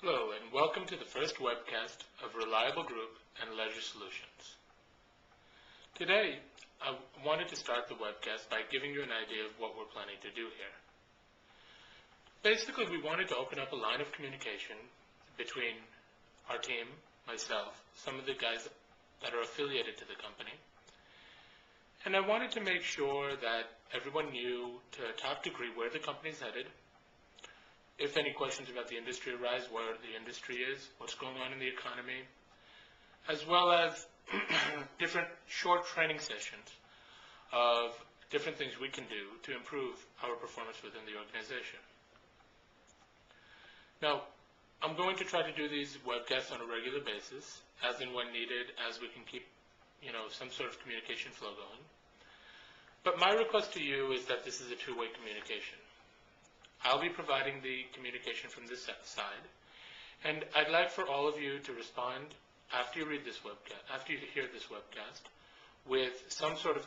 Hello, and welcome to the first webcast of Reliable Group and Leisure Solutions. Today, I wanted to start the webcast by giving you an idea of what we're planning to do here. Basically, we wanted to open up a line of communication between our team, myself, some of the guys that are affiliated to the company, and I wanted to make sure that everyone knew to a top degree where the company's headed. If any questions about the industry arise, where the industry is, what's going on in the economy, as well as different short training sessions of different things we can do to improve our performance within the organization. Now, I'm going to try to do these webcasts on a regular basis, as and when needed, as we can keep, some sort of communication flow going. But my request to you is that this is a two-way communication. I'll be providing the communication from this side, and I'd like for all of you to respond after you read this webcast, after you hear this webcast, with some sort of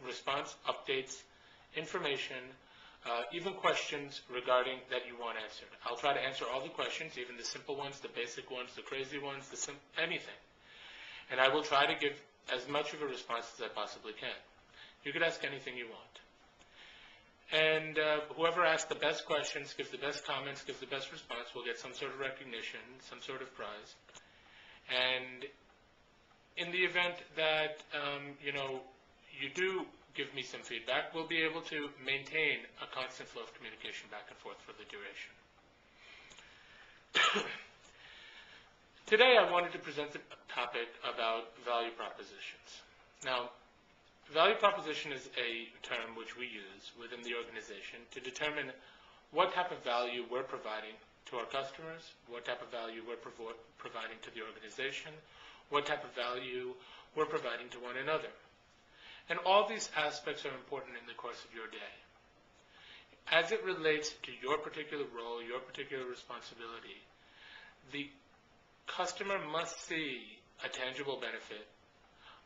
response, updates, information, even questions regarding that you want answered. I'll try to answer all the questions, even the simple ones, the basic ones, the crazy ones, anything. And I will try to give as much of a response as I possibly can. You could ask anything you want. And whoever asks the best questions, gives the best comments, gives the best response will get some sort of recognition, some sort of prize. And in the event that, you do give me some feedback, we'll be able to maintain a constant flow of communication back and forth for the duration. Today I wanted to present the topic about value propositions. Now, value proposition is a term which we use within the organization to determine what type of value we're providing to our customers, what type of value we're providing to the organization, what type of value we're providing to one another. And all these aspects are important in the course of your day. As it relates to your particular role, your particular responsibility, the customer must see a tangible benefit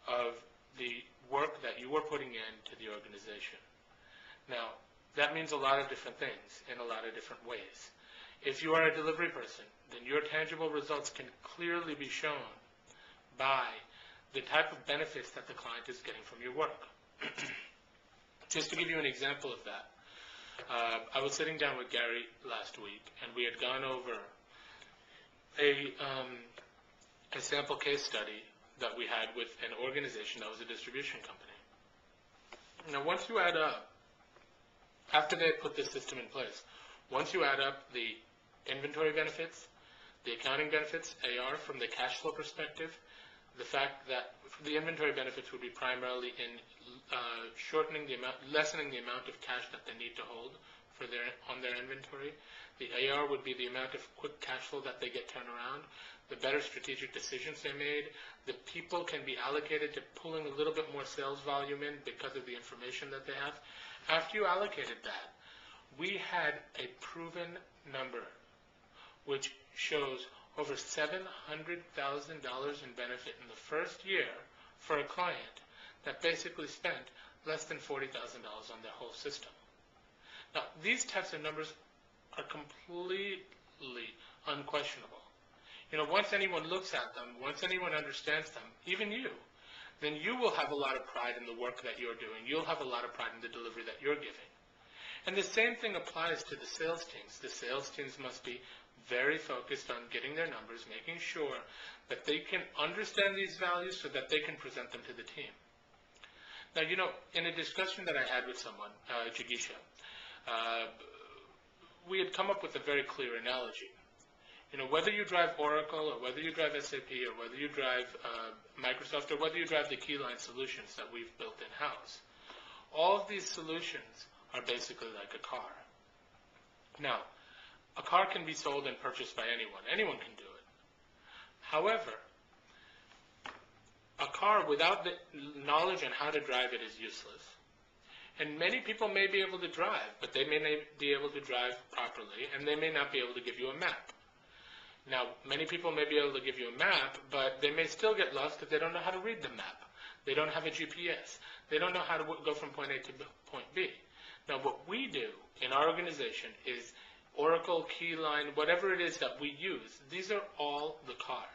of the work that you are putting into the organization. Now, that means a lot of different things in a lot of different ways. If you are a delivery person, then your tangible results can clearly be shown by the type of benefits that the client is getting from your work. Just to give you an example of that, I was sitting down with Gary last week, and we had gone over a sample case study that we had with an organization that was a distribution company. Now, once you add up, after they put this system in place, once you add up the inventory benefits, the accounting benefits, AR, from the cash flow perspective, the fact that the inventory benefits would be primarily in lessening the amount of cash that they need to hold on their inventory. The AR would be the amount of quick cash flow that they get turned around, the better strategic decisions they made. The people can be allocated to pulling a little bit more sales volume in because of the information that they have. After you allocated that, we had a proven number which shows over $700,000 in benefit in the first year for a client that basically spent less than $40,000 on their whole system. Now, these types of numbers are completely unquestionable. Once anyone looks at them, once anyone understands them, even you, then you will have a lot of pride in the work that you're doing. You'll have a lot of pride in the delivery that you're giving. And the same thing applies to the sales teams. The sales teams must be very focused on getting their numbers, making sure that they can understand these values so that they can present them to the team. Now, in a discussion that I had with someone, Jigisha, we had come up with a very clear analogy. Whether you drive Oracle or whether you drive SAP or whether you drive Microsoft or whether you drive the Keyline solutions that we've built in-house, all of these solutions are basically like a car. Now, a car can be sold and purchased by anyone. Anyone can do it. However, a car without the knowledge on how to drive it is useless. And many people may be able to drive, but they may not be able to drive properly, and they may not be able to give you a map. Now, many people may be able to give you a map, but they may still get lost because they don't know how to read the map. They don't have a GPS. They don't know how to go from point A to point B. Now, what we do in our organization is Oracle, Keyline, whatever it is that we use, these are all the car.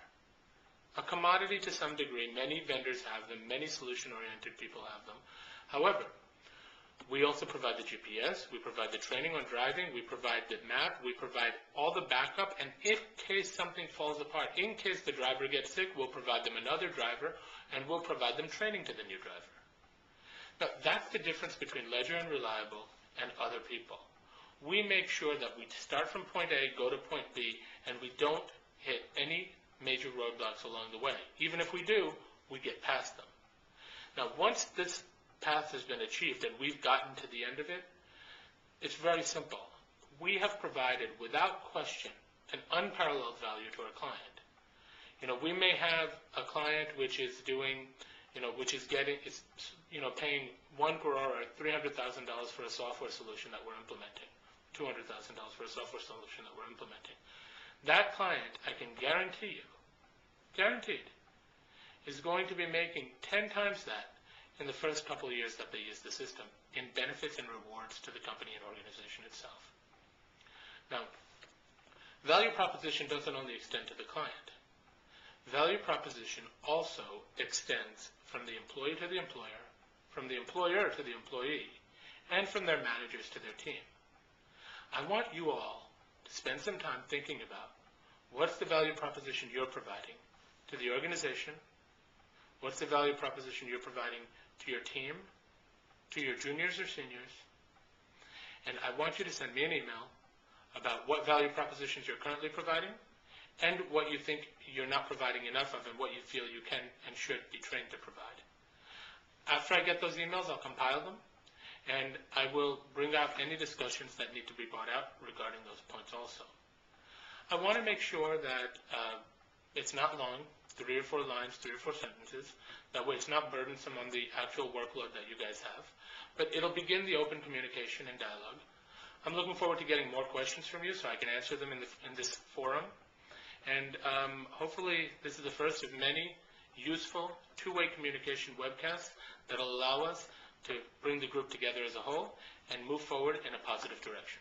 A commodity to some degree. Many vendors have them. Many solution-oriented people have them. However, we also provide the GPS, we provide the training on driving, we provide the map, we provide all the backup, and in case something falls apart, in case the driver gets sick, we'll provide them another driver, and we'll provide them training to the new driver. Now, that's the difference between Ledger and Reliable and other people. We make sure that we start from point A, go to point B, and we don't hit any major roadblocks along the way. Even if we do, we get past them. Now, once this path has been achieved and we've gotten to the end of it, it's very simple. We have provided, without question, an unparalleled value to our client. We may have a client which is doing, which is getting, paying 1 crore or $300,000 for a software solution that we're implementing, $200,000 for a software solution that we're implementing. That client, I can guarantee you, guaranteed, is going to be making 10 times that in the first couple of years that they use the system in benefits and rewards to the company and organization itself. Now, value proposition doesn't only extend to the client. Value proposition also extends from the employee to the employer, from the employer to the employee, and from their managers to their team. I want you all to spend some time thinking about what's the value proposition you're providing to the organization, what's the value proposition you're providing to your team, to your juniors or seniors, and I want you to send me an email about what value propositions you're currently providing and what you think you're not providing enough of and what you feel you can and should be trained to provide. After I get those emails, I'll compile them, and I will bring out any discussions that need to be brought out regarding those points also. I want to make sure that it's not long, 3 or 4 lines, 3 or 4 sentences. That way it's not burdensome on the actual workload that you guys have. But it'll begin the open communication and dialogue. I'm looking forward to getting more questions from you so I can answer them in this forum. And hopefully this is the first of many useful two-way communication webcasts that will allow us to bring the group together as a whole and move forward in a positive direction.